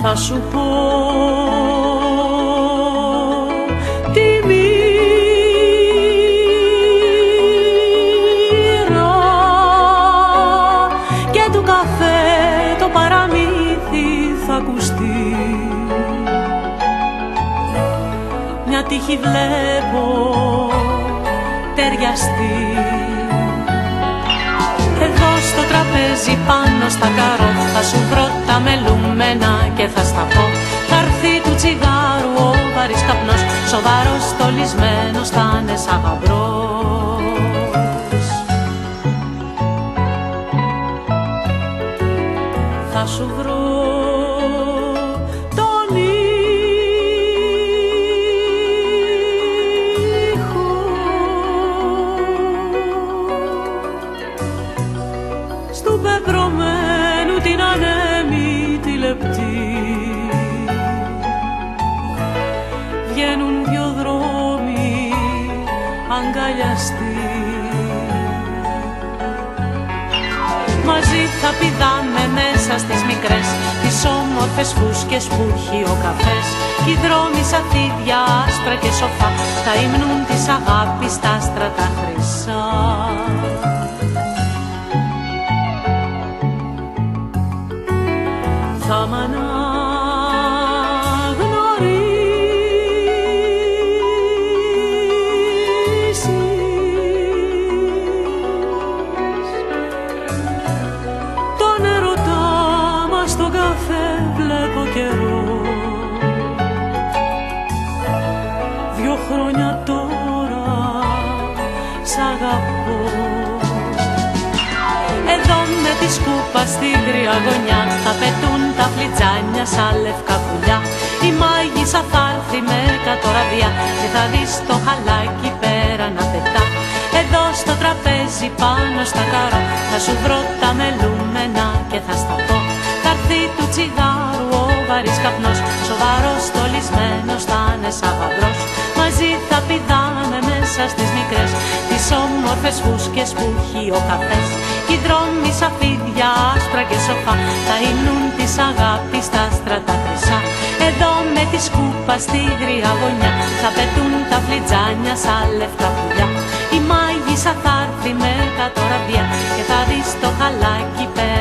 θα σου πω τη μοίρα και του καφέ το παραμύθι θα ακουστεί. Μια τύχη βλέπω ταιριαστεί. Εδώ στο τραπέζι πάνω στα καρό θα σου βρω τα μελούμενα και θα στα πω. Θα έρθει του τσιγάρου ο βαρύς καπνός, σοβαρός στολισμένος θα είναι σαν γαμπρός. Θα σου βρω του πεπρωμένου την ανέμη τη λεπτή. Βγαίνουν δυο δρόμοι αγκαλιαστοί. Μαζί θα πηδάμε μέσα στις μικρές, τις όμορφες φούσκες που έχει ο καφές. Κι οι δρόμοι σαν θύδια άσπρα και σοφά θα υμνούν της αγάπης τα άστρα τα χρυσά. Θα μ' αναγνωρίσεις. Τον ερωτά μας στον καφέ βλέπω καιρό. 2 χρόνια τώρα σ' αγαπώ. Εδώ με τη σκούπα στη γριά γωνιά θα πετούν τα φλιτζάνια σαν λευκά πουλιά. Η μάγισσα θα έρθει με κατοραβιά και θα δεις το χαλάκι πέρα να πετά. Εδώ στο τραπέζι πάνω στα καρό θα σου βρω τα μελούμενα και θα στα πω. Θα έρθει του τσιγάρου ο βαρύς καπνός, σοβαρός στολισμένος θα είναι σαν γαμπρός. Μαζί θα πηδάμε μέσα στις μικρές, τις όμορφες φούσκες που έχει ο καφές. Κι οι δρόμοι σαν φίδια άσπρα και σοφά θα υμνούν της αγάπης τα άστρα τα χρυσά. Εδώ με τη σκούπα στη γριά γωνιά θα πετούν τα φλιτζάνια σαν λευκά πουλιά. Η μάγισσα θα έρθει με κατοραβιά και θα δεις το χαλάκι πέρα